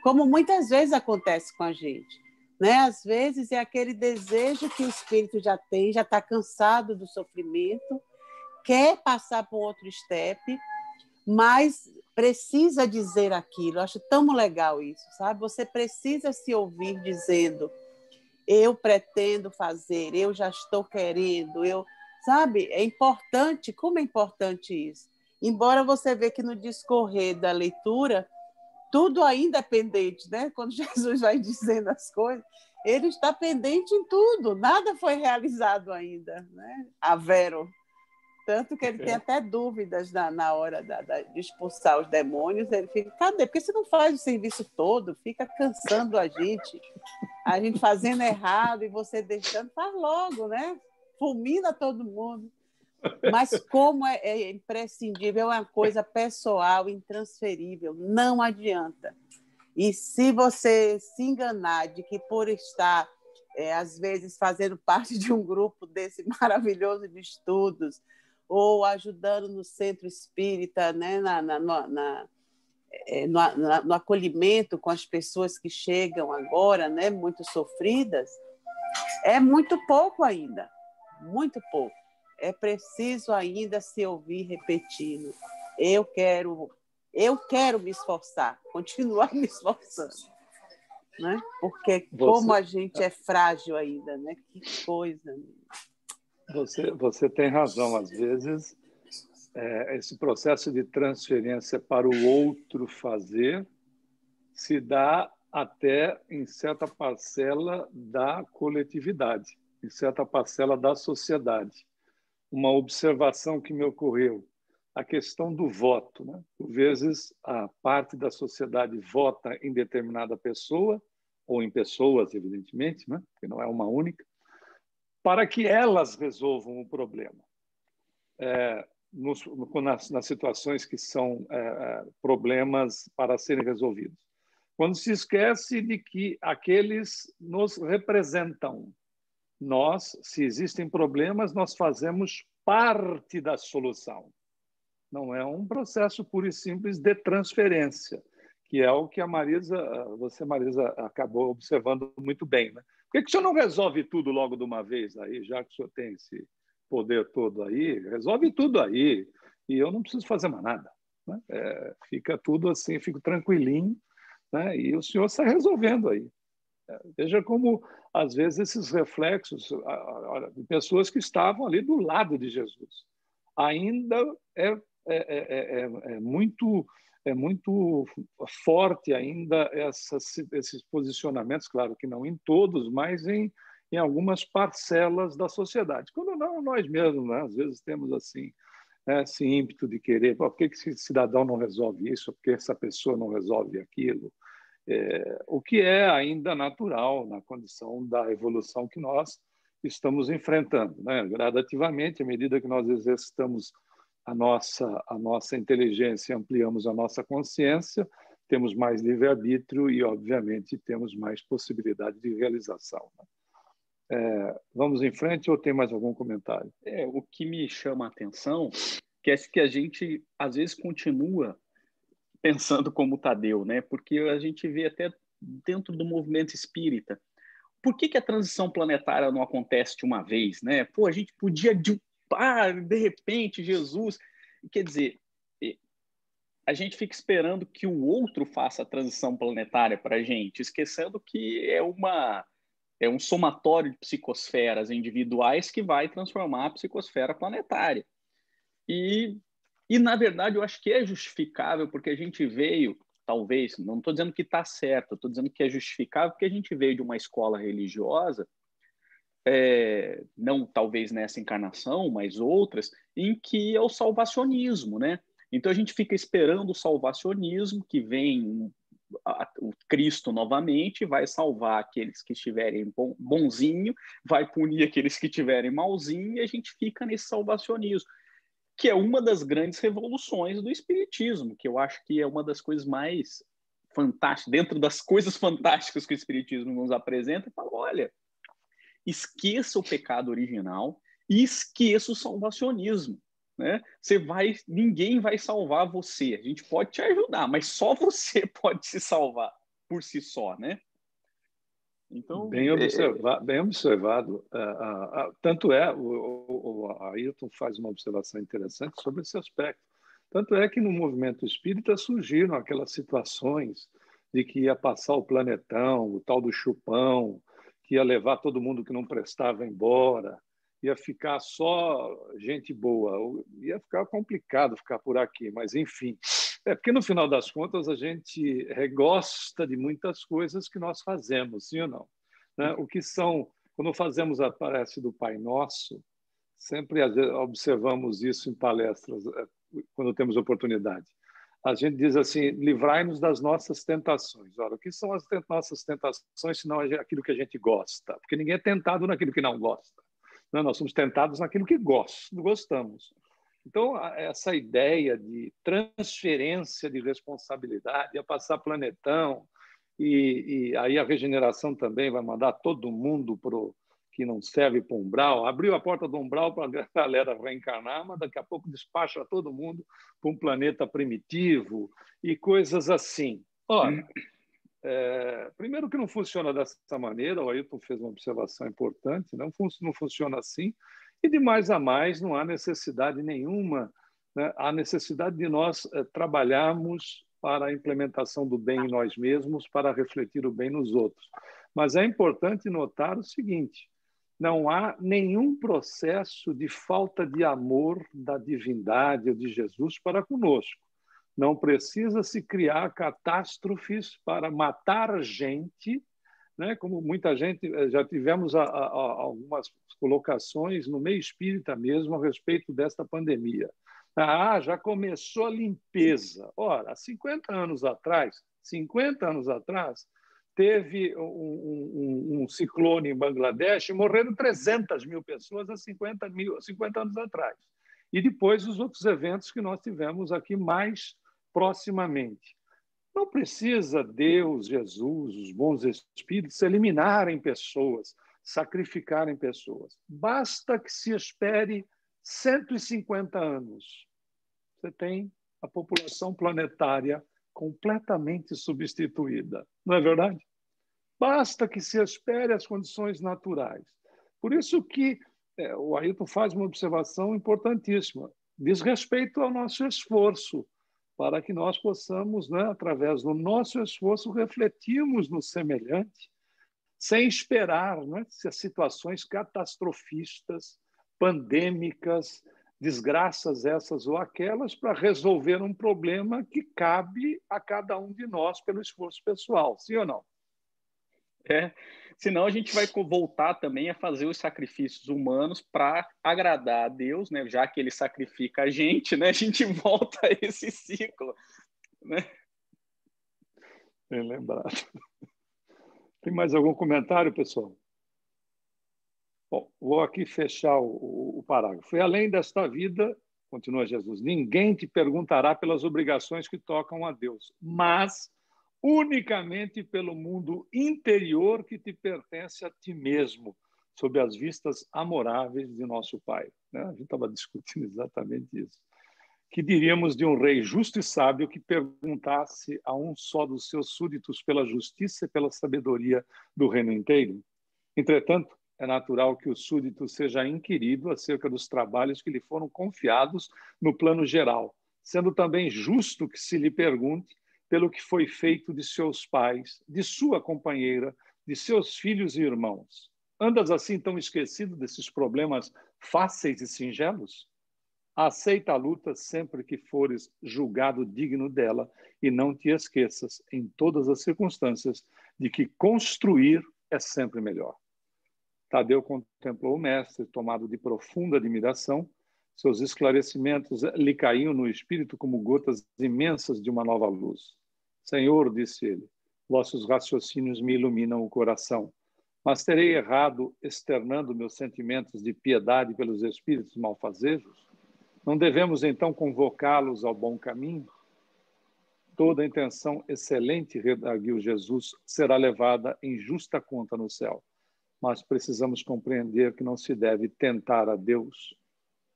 como muitas vezes acontece com a gente. Né? Às vezes é aquele desejo que o espírito já tem, já está cansado do sofrimento, quer passar para outro step, mas precisa dizer aquilo. Eu acho tão legal isso, sabe? Você precisa se ouvir dizendo: eu pretendo fazer, eu já estou querendo, sabe? É importante, como é importante isso. Embora você veja que no discorrer da leitura, tudo ainda é pendente, né? Quando Jesus vai dizendo as coisas, ele está pendente em tudo, nada foi realizado ainda, né? A Vero. Tanto que ele tem até dúvidas na hora de expulsar os demônios. Ele fica: cadê? Porque você não faz o serviço todo, fica cansando a gente fazendo errado e você deixando, faz logo, né? Fulmina todo mundo. Mas como é imprescindível, é uma coisa pessoal, intransferível, não adianta. E se você se enganar de que por estar, às vezes, fazendo parte de um grupo desse maravilhoso de estudos, ou ajudando no centro espírita, né, no acolhimento com as pessoas que chegam agora, né, muito sofridas, é muito pouco ainda, muito pouco. É preciso ainda se ouvir repetindo: eu quero me esforçar, continuar me esforçando, né? Porque como a gente é frágil ainda, né? Que coisa. Você tem razão. Às vezes, esse processo de transferência para o outro fazer se dá até em certa parcela da coletividade, em certa parcela da sociedade. Uma observação que me ocorreu: a questão do voto, né? Por vezes, a parte da sociedade vota em determinada pessoa, ou em pessoas, evidentemente, né? Porque não é uma única, para que elas resolvam o problema. Nas situações que são problemas para serem resolvidos. Quando se esquece de que aqueles nos representam. Nós, se existem problemas, nós fazemos parte da solução. Não é um processo puro e simples de transferência, que é o que Marisa, acabou observando muito bem, né? Por que o senhor não resolve tudo logo de uma vez aí, já que o senhor tem esse poder todo aí? Resolve tudo aí e eu não preciso fazer mais nada, né? Fica tudo assim, fico tranquilinho, né? E o senhor está resolvendo aí. Veja como, às vezes, esses reflexos de pessoas que estavam ali do lado de Jesus. Ainda é muito forte ainda esses posicionamentos, claro que não em todos, mas em algumas parcelas da sociedade. Quando não, nós mesmos, né? Às vezes temos assim, esse ímpeto de querer: por que esse cidadão não resolve isso? Por que essa pessoa não resolve aquilo? O que é ainda natural na condição da evolução que nós estamos enfrentando, né? Gradativamente, à medida que nós exercitamos a nossa inteligência, ampliamos a nossa consciência, temos mais livre-arbítrio e, obviamente, temos mais possibilidade de realização, né? Vamos em frente ou tem mais algum comentário? O que me chama a atenção é que a gente, às vezes, continua pensando como Tadeu, né? Porque a gente vê até dentro do movimento espírita. Por que a transição planetária não acontece de uma vez, né? Pô, a gente podia de repente, Jesus... Quer dizer, a gente fica esperando que o outro faça a transição planetária para a gente, esquecendo que é um somatório de psicosferas individuais que vai transformar a psicosfera planetária. E, na verdade, eu acho que é justificável, porque a gente veio, talvez, não estou dizendo que está certo, estou dizendo que é justificável porque a gente veio de uma escola religiosa, não talvez nessa encarnação, mas outras, em que é o salvacionismo, né? Então a gente fica esperando o salvacionismo, que vem o Cristo novamente, vai salvar aqueles que estiverem bonzinho, vai punir aqueles que estiverem malzinho, e a gente fica nesse salvacionismo, que é uma das grandes revoluções do Espiritismo, que eu acho que é uma das coisas mais fantásticas, dentro das coisas fantásticas que o Espiritismo nos apresenta, fala, olha, esqueça o pecado original e esqueça o salvacionismo. Né? Ninguém vai salvar você. A gente pode te ajudar, mas só você pode se salvar por si só, né? Então, bem observado. Tanto é, o Ailton faz uma observação interessante sobre esse aspecto. Tanto é que no movimento espírita surgiram aquelas situações de que ia passar o planetão, o tal do chupão, que ia levar todo mundo que não prestava embora, ia ficar só gente boa, ia ficar complicado ficar por aqui, mas enfim. Porque no final das contas a gente gosta de muitas coisas que nós fazemos, sim ou não? Né? O que são, quando fazemos a prece do Pai Nosso, sempre observamos isso em palestras, quando temos oportunidade. A gente diz assim, livrai-nos das nossas tentações. Ora, o que são as nossas tentações, se não é aquilo que a gente gosta? Porque ninguém é tentado naquilo que não gosta. Não, nós somos tentados naquilo que gostamos. Então, essa ideia de transferência de responsabilidade, a passar planetão, e aí a regeneração também vai mandar todo mundo que não serve para o umbral, abriu a porta do umbral para a galera reencarnar, mas daqui a pouco despacha todo mundo para um planeta primitivo e coisas assim. Ora, primeiro que não funciona dessa maneira, o Ailton fez uma observação importante, não funciona assim, e de mais a mais não há necessidade nenhuma, né? Há necessidade de nós trabalharmos para a implementação do bem em nós mesmos, para refletir o bem nos outros. Mas é importante notar o seguinte, não há nenhum processo de falta de amor da divindade ou de Jesus para conosco. Não precisa se criar catástrofes para matar gente, né? Como muita gente, já tivemos algumas colocações no meio espírita mesmo a respeito desta pandemia. Já começou a limpeza. Ora, há 50 anos atrás, teve um ciclone em Bangladesh e morreram 300 mil pessoas há 50 anos atrás. E depois os outros eventos que nós tivemos aqui mais proximamente. Não precisa Deus, Jesus, os bons espíritos eliminarem pessoas, sacrificarem pessoas. Basta que se espere 150 anos. Você tem a população planetária completamente substituída. Não é verdade? Basta que se espere as condições naturais. Por isso que o Ailton faz uma observação importantíssima. Diz respeito ao nosso esforço, para que nós possamos, né, através do nosso esforço, refletirmos no semelhante, sem esperar, né, se as situações catastrofistas, pandêmicas, desgraças essas ou aquelas, para resolver um problema que cabe a cada um de nós pelo esforço pessoal, sim ou não? Senão a gente vai voltar também a fazer os sacrifícios humanos para agradar a Deus, né? Já que ele sacrifica a gente, né? A gente volta a esse ciclo, né? Bem lembrado. Tem mais algum comentário, pessoal? Bom, vou aqui fechar o parágrafo. E além desta vida, continua Jesus, ninguém te perguntará pelas obrigações que tocam a Deus, mas unicamente pelo mundo interior que te pertence a ti mesmo, sob as vistas amoráveis de nosso Pai. A gente estava discutindo exatamente isso. Que diríamos de um rei justo e sábio que perguntasse a um só dos seus súditos pela justiça e pela sabedoria do reino inteiro? Entretanto, é natural que o súdito seja inquirido acerca dos trabalhos que lhe foram confiados no plano geral, sendo também justo que se lhe pergunte pelo que foi feito de seus pais, de sua companheira, de seus filhos e irmãos. Andas assim tão esquecido desses problemas fáceis e singelos? Aceita a luta sempre que fores julgado digno dela e não te esqueças, em todas as circunstâncias, de que construir é sempre melhor. Tadeu contemplou o mestre, tomado de profunda admiração. Seus esclarecimentos lhe caíam no espírito como gotas imensas de uma nova luz. Senhor, disse ele, vossos raciocínios me iluminam o coração, mas terei errado externando meus sentimentos de piedade pelos espíritos malfazejos? Não devemos, então, convocá-los ao bom caminho? Toda intenção excelente, redarguiu Jesus, será levada em justa conta no céu. Mas precisamos compreender que não se deve tentar a Deus.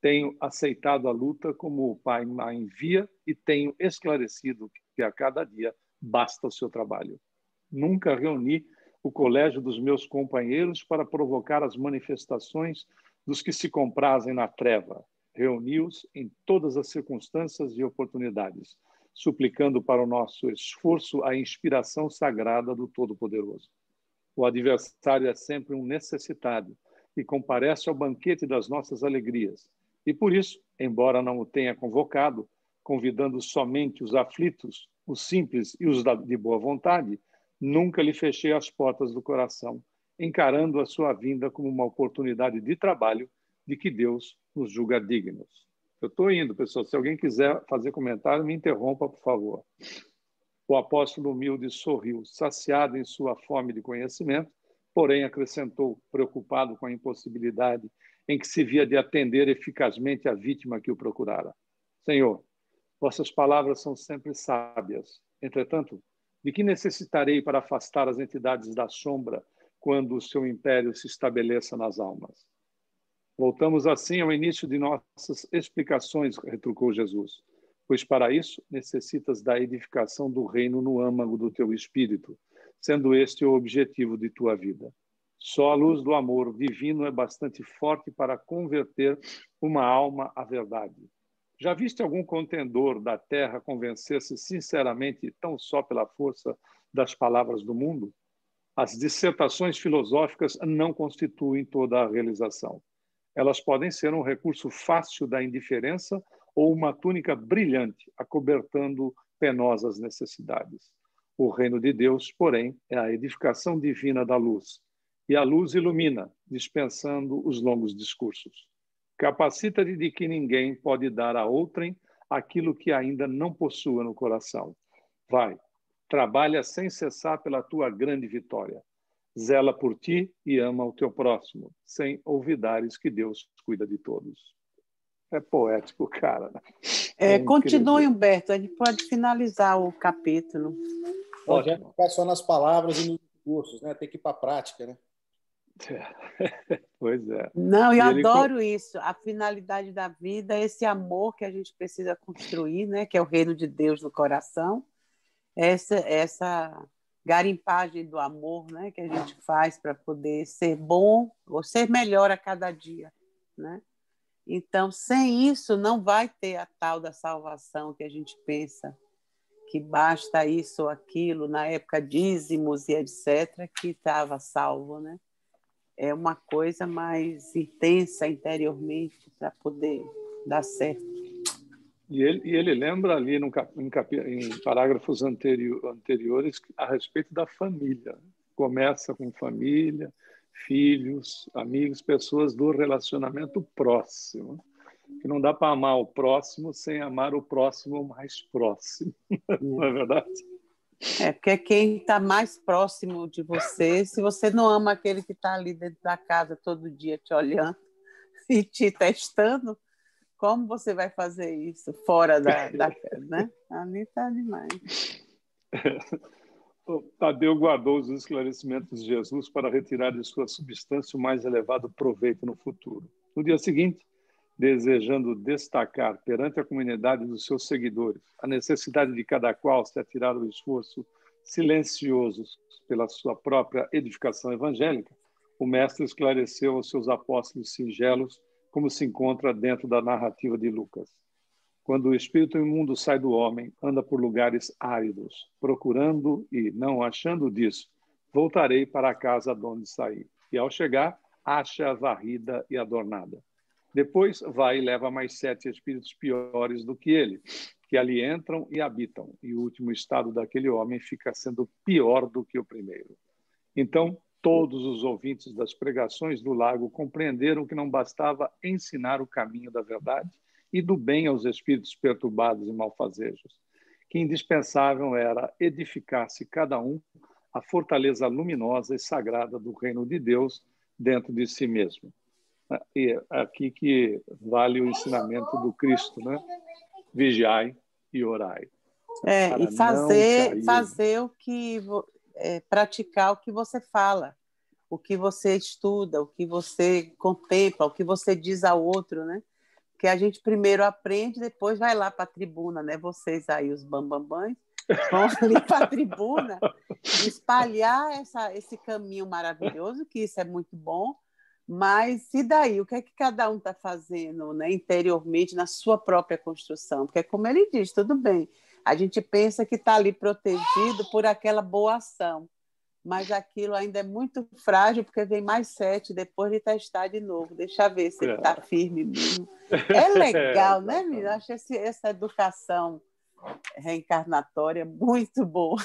Tenho aceitado a luta como o Pai a envia e tenho esclarecido que a cada dia basta o seu trabalho. Nunca reuni o colégio dos meus companheiros para provocar as manifestações dos que se comprazem na treva. Reuni-os em todas as circunstâncias e oportunidades, suplicando para o nosso esforço a inspiração sagrada do Todo-Poderoso. O adversário é sempre um necessitado e comparece ao banquete das nossas alegrias. E por isso, embora não o tenha convocado, convidando somente os aflitos, os simples e os de boa vontade, nunca lhe fechei as portas do coração, encarando a sua vinda como uma oportunidade de trabalho de que Deus nos julga dignos. Eu estou indo, pessoal. Se alguém quiser fazer comentário, me interrompa, por favor. O apóstolo humilde sorriu, saciado em sua fome de conhecimento, porém acrescentou, preocupado com a impossibilidade em que se via de atender eficazmente a vítima que o procurara. Senhor, vossas palavras são sempre sábias. Entretanto, de que necessitarei para afastar as entidades da sombra quando o seu império se estabeleça nas almas? Voltamos assim ao início de nossas explicações, retrucou Jesus, pois para isso necessitas da edificação do reino no âmago do teu espírito, sendo este o objetivo de tua vida. Só a luz do amor divino é bastante forte para converter uma alma à verdade. Já viste algum contendor da terra convencer-se sinceramente tão só pela força das palavras do mundo? As dissertações filosóficas não constituem toda a realização. Elas podem ser um recurso fácil da indiferença ou uma túnica brilhante, acobertando penosas necessidades. O reino de Deus, porém, é a edificação divina da luz, e a luz ilumina, dispensando os longos discursos. Capacita-te de que ninguém pode dar a outrem aquilo que ainda não possua no coração. Vai, trabalha sem cessar pela tua grande vitória. Zela por ti e ama o teu próximo, sem olvidares que Deus cuida de todos. É poético, cara. Continue, Humberto. A gente pode finalizar o capítulo. Não, já não ficar só nas palavras e nos discursos, né? Tem que ir para a prática, né? Pois é. Não, eu adoro isso. A finalidade da vida é esse amor que a gente precisa construir, né? Que é o reino de Deus no coração. Essa garimpagem do amor, né? Que a gente faz para poder ser bom ou ser melhor a cada dia, né? Então, sem isso, não vai ter a tal da salvação que a gente pensa, que basta isso ou aquilo, na época dízimos e etc., que estava salvo, né? É uma coisa mais intensa interiormente para poder dar certo. E ele lembra ali em parágrafos anteriores a respeito da família. Começa com família, filhos, amigos, pessoas do relacionamento próximo. Que não dá para amar o próximo sem amar o próximo mais próximo. Não é verdade? Porque quem está mais próximo de você, se você não ama aquele que está ali dentro da casa todo dia te olhando e te testando, como você vai fazer isso fora da né? Ali está demais. Tadeu guardou os esclarecimentos de Jesus para retirar de sua substância o mais elevado proveito no futuro. No dia seguinte, desejando destacar perante a comunidade dos seus seguidores a necessidade de cada qual se atirar o esforço silencioso pela sua própria edificação evangélica, o Mestre esclareceu aos seus apóstolos singelos como se encontra dentro da narrativa de Lucas. Quando o espírito imundo sai do homem, anda por lugares áridos, procurando e, não achando disso, voltarei para a casa de onde saí. E, ao chegar, acha varrida e adornada. Depois vai e leva mais 7 espíritos piores do que ele, que ali entram e habitam. E o último estado daquele homem fica sendo pior do que o primeiro. Então, todos os ouvintes das pregações do lago compreenderam que não bastava ensinar o caminho da verdade e do bem aos espíritos perturbados e malfazejos, que indispensável era edificar-se cada um a fortaleza luminosa e sagrada do reino de Deus dentro de si mesmo. E é aqui que vale o ensinamento do Cristo, né? Vigiai e orai. E fazer o que... praticar o que você fala, o que você estuda, o que você contempla, o que você diz ao outro, né? Porque a gente primeiro aprende, depois vai lá para a tribuna, né? Vocês aí, os bambambãs, vão ali para a tribuna espalhar esse caminho maravilhoso, que isso é muito bom, mas e daí? O que é que cada um está fazendo, né, interiormente, na sua própria construção? Porque, como ele diz, tudo bem, a gente pensa que está ali protegido por aquela boa ação, mas aquilo ainda é muito frágil, porque vem mais 7 depois de testar de novo. Deixa eu ver se ele está firme mesmo. É legal, né, menina? Acho essa educação reencarnatória muito boa.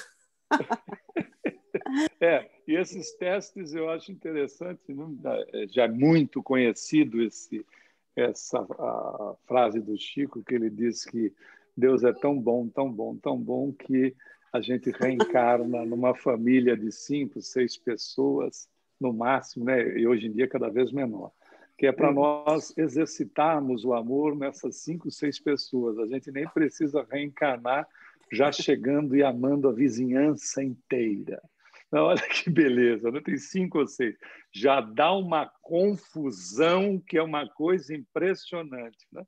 E esses testes eu acho interessante, né? Já é muito conhecido essa a frase do Chico, que ele diz que Deus é tão bom, tão bom, tão bom, que a gente reencarna numa família de 5, 6 pessoas, no máximo, né? E hoje em dia cada vez menor, que é para nós exercitarmos o amor nessas 5, 6 pessoas. A gente nem precisa reencarnar já chegando e amando a vizinhança inteira. Olha que beleza, né? Tem 5 ou 6. Já dá uma confusão que é uma coisa impressionante, né?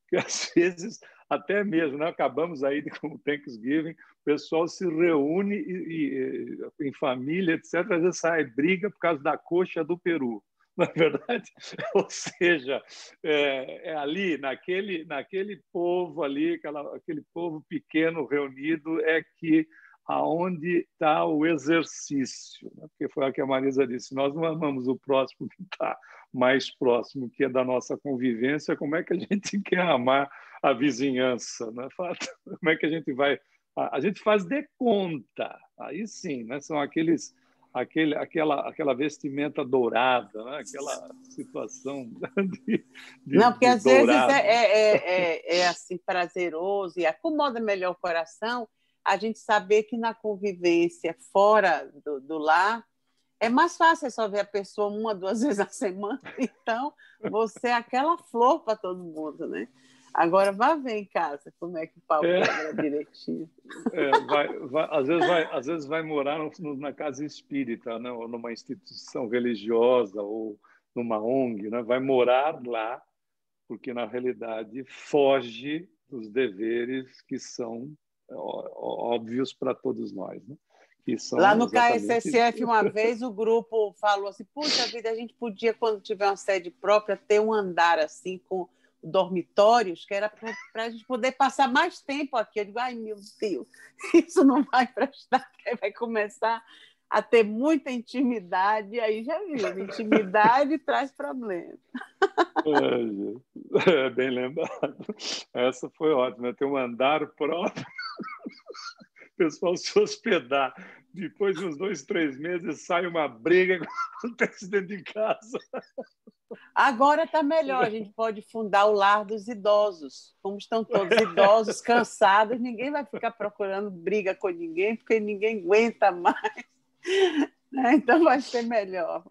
Porque às vezes, até mesmo, né? Acabamos aí com o Thanksgiving, o pessoal se reúne em família, etc. Às vezes sai briga por causa da coxa do peru, não é verdade? Ou seja, ali, naquele povo ali, aquele povo pequeno reunido, é que aonde está o exercício, né? Porque foi o que a Marisa disse, nós não amamos o próximo que está mais próximo, que é da nossa convivência, como é que a gente quer amar a vizinhança, né? Como é que a gente vai... A gente faz de conta, aí sim, né? São aquela vestimenta dourada, né? Aquela situação não, porque às dourado. Vezes é assim, prazeroso e acomoda melhor o coração a gente saber que na convivência fora do lar é mais fácil, é só ver a pessoa 1 ou 2 vezes na semana, então você é aquela flor para todo mundo, né? Agora vá ver em casa como é que o pau quebra direitinho. Às vezes vai morar na casa espírita, né? Ou numa instituição religiosa ou numa ONG, né? Vai morar lá porque na realidade foge dos deveres que são óbvios para todos nós, né? Que são lá no KSSF, uma vez, o grupo falou assim, puxa vida, a gente podia, quando tiver uma sede própria, ter um andar assim, com dormitórios, que era para a gente poder passar mais tempo aqui. Eu digo, ai, meu Deus, isso não vai prestar, porque vai começar a ter muita intimidade, aí já viu, intimidade traz problema. Bem lembrado. Essa foi ótima, ter um andar próprio, o pessoal se hospedar. Depois de uns 2, 3 meses, sai uma briga que acontece dentro de casa. Agora está melhor, a gente pode fundar o lar dos idosos. Como estão todos idosos, cansados, ninguém vai ficar procurando briga com ninguém, porque ninguém aguenta mais. Então vai ser melhor.